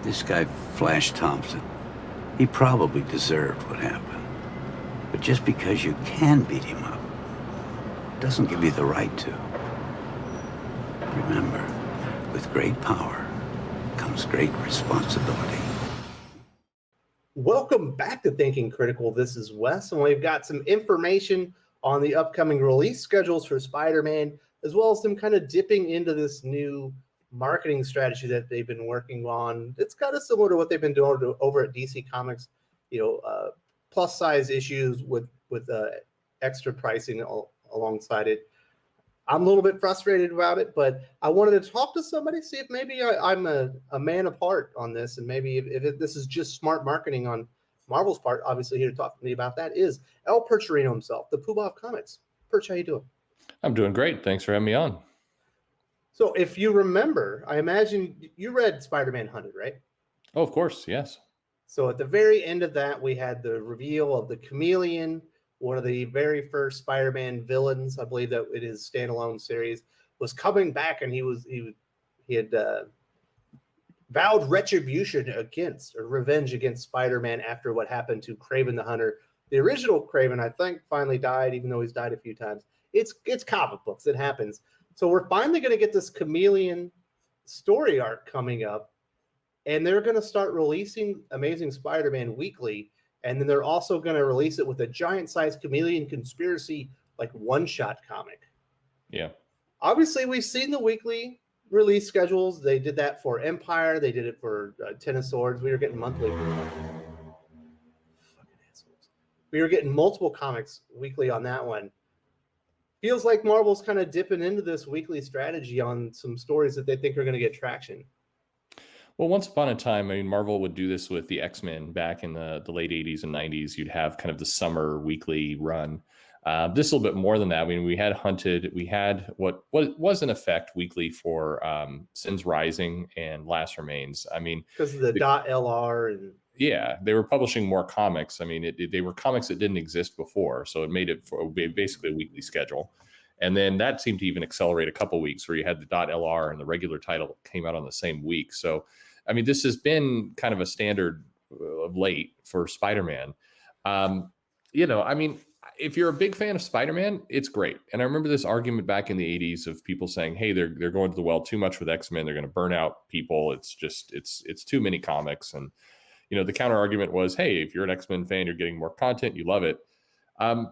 This guy, Flash Thompson, he probably deserved what happened. But just because you can beat him up doesn't give you the right to. Remember, with great power comes great responsibility. Welcome back to Thinking Critical. This is Wes, and we've got some information on the upcoming release schedules for Spider-Man, as well as them kind of dipping into this new marketing strategy that they've been working on. It's kind of similar to what they've been doing over at DC Comics, plus size issues with extra pricing alongside it. I'm a little bit frustrated about it, but I wanted to talk to somebody, see if maybe I'm a man apart on this, and maybe if this is just smart marketing on Marvel's part. Obviously, here to talk to me about that is El Percherino himself, the Poobah of Comics. Perch, how you doing? I'm doing great. Thanks for having me on. So if you remember, I imagine you read Spider-Man 100, right? Oh, of course, yes. So at the very end of that, we had the reveal of the Chameleon, one of the very first Spider-Man villains. I believe that it is standalone series, was coming back, and he had vowed retribution against, or revenge against, Spider-Man after what happened to Kraven the Hunter. The original Kraven, I think, finally died, even though he's died a few times. It's comic books. It happens. So we're finally going to get this Chameleon story arc coming up, and they're going to start releasing Amazing Spider-Man weekly. And then they're also going to release it with a Giant-Size Chameleon Conspiracy, like one-shot comic. Yeah. Obviously, we've seen the weekly release schedules. They did that for Empire. They did it for Ten of Swords. We were getting monthly. Fucking assholes. We were getting multiple comics weekly on that one. Feels like Marvel's kind of dipping into this weekly strategy on some stories that they think are going to get traction. Well, once upon a time, I mean, Marvel would do this with the X-Men back in the late 80s and 90s. You'd have kind of the summer weekly run. This a little bit more than that. I mean, we had Hunted. We had what was in effect weekly for Sins Rising and Last Remains. I mean, because of the .lr and yeah, they were publishing more comics. I mean, they were comics that didn't exist before, so it made it for basically a weekly schedule. And then that seemed to even accelerate a couple weeks where you had the .lr and the regular title came out on the same week. So, I mean, this has been kind of a standard of late for Spider-Man. I mean, if you're a big fan of Spider-Man, it's great. And I remember this argument back in the 80s of people saying, hey, they're going to the well too much with X-Men. They're going to burn out people. It's too many comics. And, the counter argument was, hey, if you're an X-Men fan, you're getting more content. You love it. I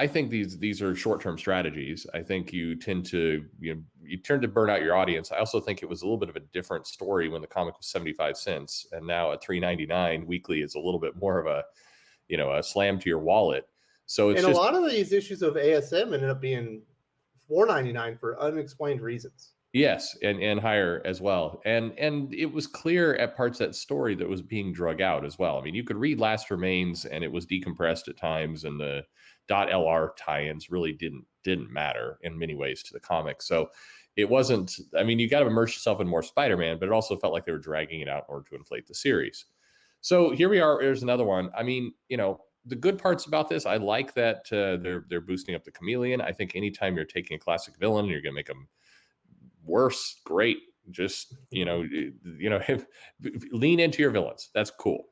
think these are short-term strategies. I think you tend to, you tend to burn out your audience. I also think it was a little bit of a different story when the comic was 75 cents, and now at $3.99 weekly is a little bit more of a slam to your wallet. So it's a lot of these issues of ASM ended up being $4.99 for unexplained reasons. Yes, and higher as well. And it was clear at parts of that story that was being drug out as well. I mean, you could read Last Remains and it was decompressed at times, and the .lr tie-ins really didn't matter in many ways to the comic. So it wasn't, I mean, you got to immerse yourself in more Spider-Man, but it also felt like they were dragging it out in order to inflate the series. So here we are. There's another one. I mean, the good parts about this, I like that they're boosting up the Chameleon. I think anytime you're taking a classic villain and you're going to make them worse, great. Just lean into your villains. That's cool.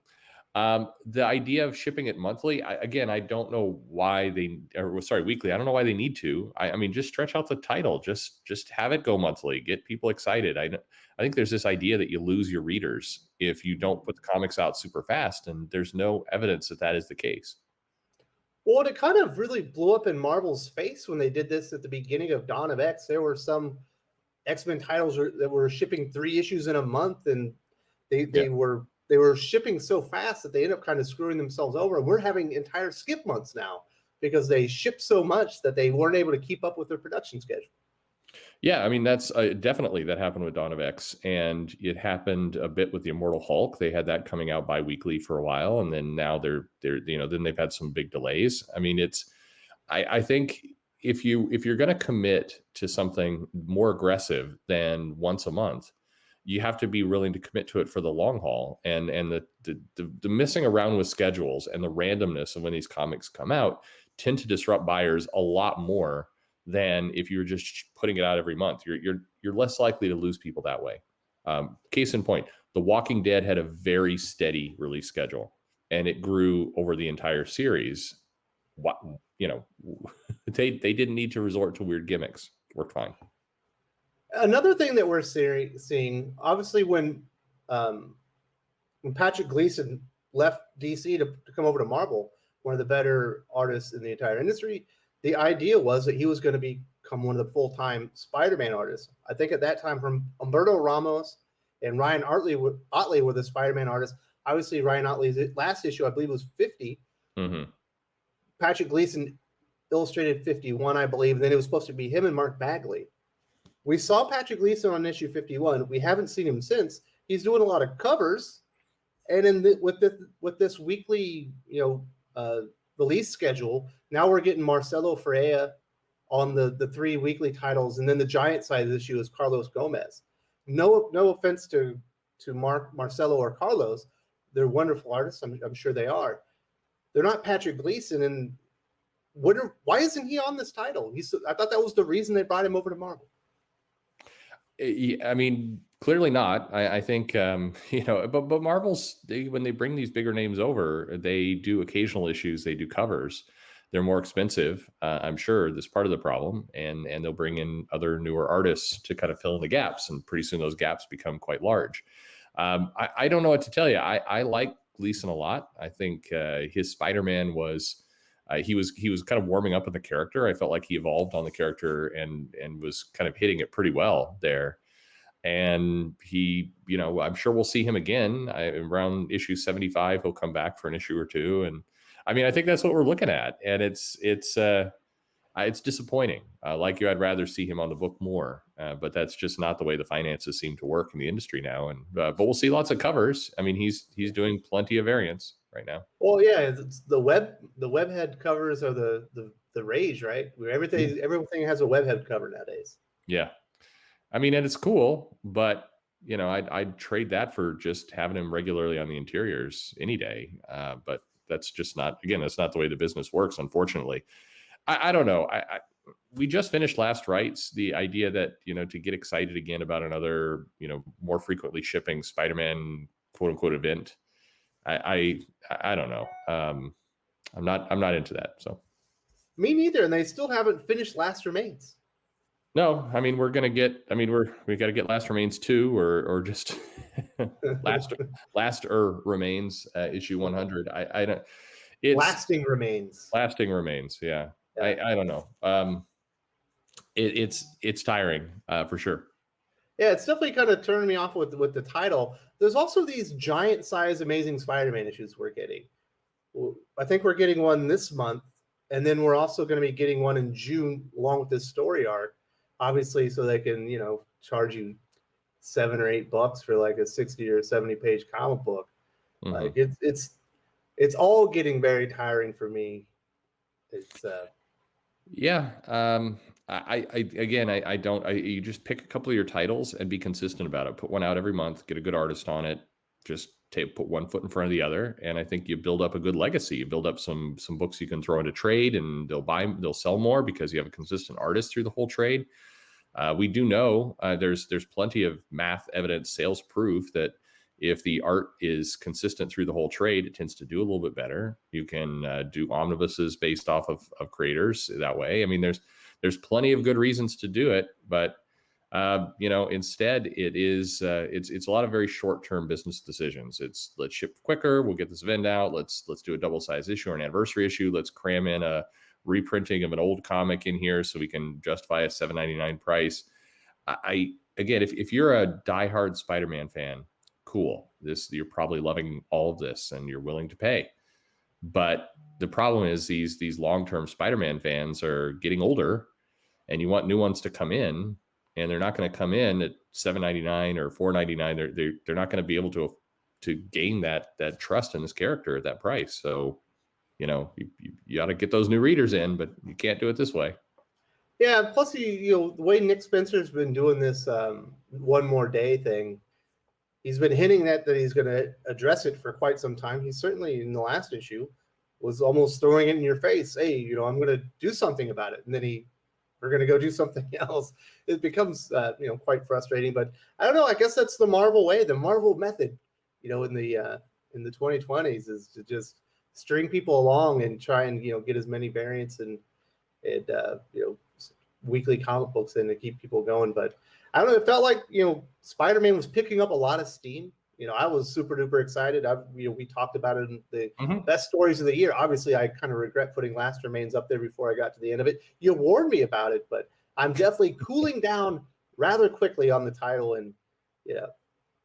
The idea of shipping it monthly, I don't know why weekly. I don't know why they need to. I mean, just stretch out the title. Just have it go monthly. Get people excited. I think there's this idea that you lose your readers if you don't put the comics out super fast, and there's no evidence that is the case. Well, it kind of really blew up in Marvel's face when they did this at the beginning of Dawn of X. There were some X-Men titles that were shipping 3 issues in a month, and they were shipping so fast that they ended up kind of screwing themselves over. And we're having entire skip months now because they shipped so much that they weren't able to keep up with their production schedule. Yeah, I mean, that's definitely that happened with Dawn of X, and it happened a bit with the Immortal Hulk. They had that coming out bi-weekly for a while, and then now they're then they've had some big delays. I mean, I think if you're going to commit to something more aggressive than once a month, you have to be willing to commit to it for the long haul. And the messing around with schedules and the randomness of when these comics come out tend to disrupt buyers a lot more than if you're just putting it out every month. You're less likely to lose people that way. Case in point, The Walking Dead had a very steady release schedule, and it grew over the entire series. What, you know, they didn't need to resort to weird gimmicks. Worked fine. Another thing that we're seeing, obviously, when Patrick Gleason left DC to come over to Marvel, one of the better artists in the entire industry, the idea was that he was going to become one of the full-time Spider-Man artists. I think at that time, from Humberto Ramos and Ryan Otley were the Spider-Man artists. Obviously, Ryan Otley's last issue, I believe, was 50. Mm-hmm. Patrick Gleason illustrated 51, I believe, and then it was supposed to be him and Mark Bagley. We saw Patrick Gleason on issue 51. We haven't seen him since. He's doing a lot of covers, and with this weekly, release schedule, now we're getting Marcelo Freya on the 3 weekly titles, and then the Giant-Size issue is Carlos Gomez. No offense to Marcelo or Carlos, they're wonderful artists. I'm sure they are. They're not Patrick Gleason, and why isn't he on this title? I thought that was the reason they brought him over to Marvel. I mean, clearly not. I think, but Marvel's, when they bring these bigger names over, they do occasional issues, they do covers. They're more expensive. I'm sure that's part of the problem. And they'll bring in other newer artists to kind of fill in the gaps. And pretty soon those gaps become quite large. I don't know what to tell you. I like Gleason a lot. I think his Spider-Man was, he was kind of warming up with the character. I felt like he evolved on the character and was kind of hitting it pretty well there. And he, I'm sure we'll see him again around issue 75. He'll come back for an issue or two. And I mean, I think that's what we're looking at. And it's disappointing. Like you, I'd rather see him on the book more, but that's just not the way the finances seem to work in the industry now. And but we'll see lots of covers. I mean, he's doing plenty of variants right now. Well, yeah, it's the webhead covers are the rage, right? Everything has a webhead cover nowadays. Yeah, I mean, and it's cool, but I'd trade that for just having him regularly on the interiors any day. But that's just not. Again, that's not the way the business works, unfortunately. I don't know. We just finished Last Rites. The idea that, to get excited again about another, more frequently shipping Spider-Man quote unquote event. I don't know. I'm not into that. So me neither. And they still haven't finished Last Remains. No, I mean, we got to get Last Remains 2 or just Last Remains issue 100. I don't. It's Lasting Remains. Yeah. I don't know. It's tiring for sure. Yeah, it's definitely kind of turned me off with the title. There's also these Giant-Size Amazing Spider-Man issues we're getting. I think we're getting one this month, and then we're also going to be getting one in June along with this story arc, obviously, so they can charge you $7 or $8 for like a 60 or 70 page comic book. Mm-hmm. Like it's all getting very tiring for me. It's yeah. You just pick a couple of your titles and be consistent about it. Put one out every month, get a good artist on it. Just put one foot in front of the other. And I think you build up a good legacy. You build up some books you can throw into trade, and they'll sell more because you have a consistent artist through the whole trade. We do know there's plenty of math evidence, sales proof that if the art is consistent through the whole trade, it tends to do a little bit better. You can do omnibuses based off of creators that way. I mean, there's plenty of good reasons to do it, but instead it's a lot of very short-term business decisions. It's let's ship quicker, we'll get this event out, let's do a double-size issue or an anniversary issue, let's cram in a reprinting of an old comic in here so we can justify a $7.99 price. Again, if you're a diehard Spider-Man fan, cool. You're probably loving all of this and you're willing to pay. But the problem is these long-term Spider-Man fans are getting older, and you want new ones to come in, and they're not going to come in at $7.99 or $4.99. They're not going to be able to gain that trust in this character at that price. So, you got to get those new readers in, but you can't do it this way. Yeah. Plus, the way Nick Spencer's been doing this one more day thing, he's been hinting that he's going to address it for quite some time. He certainly, in the last issue, was almost throwing it in your face. Hey, I'm going to do something about it. And then he we're going to go do something else. It becomes quite frustrating. But I don't know. I guess that's the Marvel way, the Marvel method. In the 2020s is to just string people along and try and get as many variants and weekly comic books in to keep people going. But I don't know. It felt like Spider-Man was picking up a lot of steam. I was super duper excited. We talked about it in the best stories of the year. Obviously, I kind of regret putting Last Remains up there before I got to the end of it. You warned me about it, but I'm definitely cooling down rather quickly on the title. And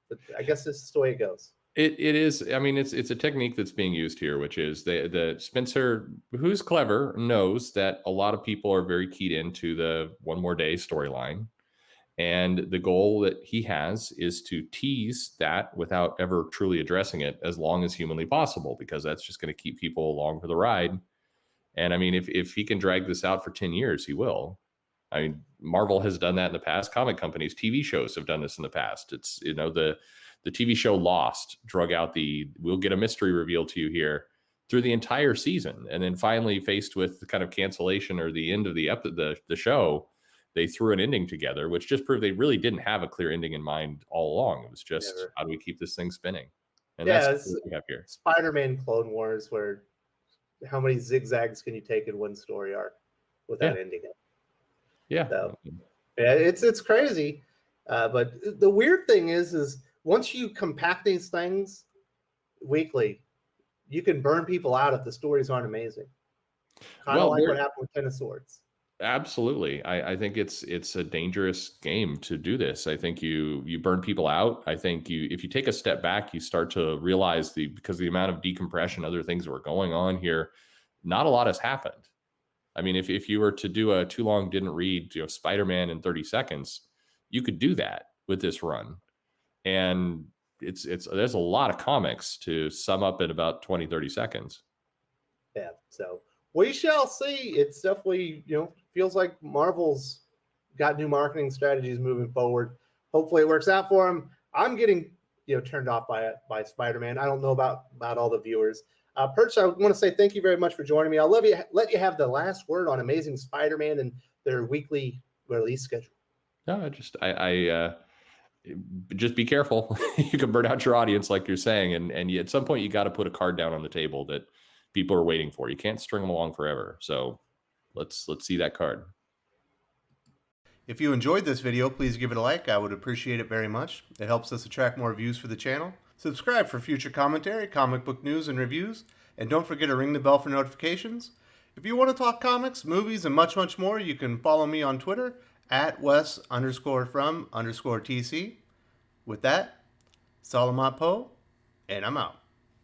but I guess this is the way it goes. It is. I mean, it's a technique that's being used here, which is the Spencer, who's clever, knows that a lot of people are very keyed into the One More Day storyline. And the goal that he has is to tease that without ever truly addressing it as long as humanly possible, because that's just going to keep people along for the ride. And I mean, if he can drag this out for 10 years, he will. I mean, Marvel has done that in the past. Comic companies, TV shows have done this in the past. It's, the TV show Lost drug out we'll get a mystery reveal to you here through the entire season. And then finally, faced with the kind of cancellation or the end of the show, they threw an ending together, which just proved they really didn't have a clear ending in mind all along. It was just, how do we keep this thing spinning? And that's what we have here. Spider-Man Clone Wars, where how many zigzags can you take in one story arc without ending it? Yeah. So, it's crazy. But the weird thing is once you compact these things weekly, you can burn people out if the stories aren't amazing. Kind of like what happened with Ten of Swords. Absolutely. I think it's a dangerous game to do this. I think you burn people out. I think if you take a step back, you start to realize because the amount of decompression, other things that were going on here, not a lot has happened. I mean, if you were to do a too long didn't read, Spider-Man in 30 seconds, you could do that with this run. And there's a lot of comics to sum up in about 20, 30 seconds. Yeah. So we shall see. It's definitely, feels like Marvel's got new marketing strategies moving forward. Hopefully it works out for them. I'm getting, turned off by Spider-Man. I don't know about all the viewers. Perch, I want to say thank you very much for joining me. I'll let you have the last word on Amazing Spider-Man and their weekly release schedule. No, just be careful. You can burn out your audience, like you're saying, and at some point you got to put a card down on the table that people are waiting for. You can't string them along forever. So let's see that card. If you enjoyed this video, please give it a like. I would appreciate it very much. It helps us attract more views for the channel. Subscribe for future commentary, comic book news, and reviews. And don't forget to ring the bell for notifications. If you want to talk comics, movies, and much, much more, you can follow me on Twitter at Wes_from_TC. With that, Salamat Po, and I'm out.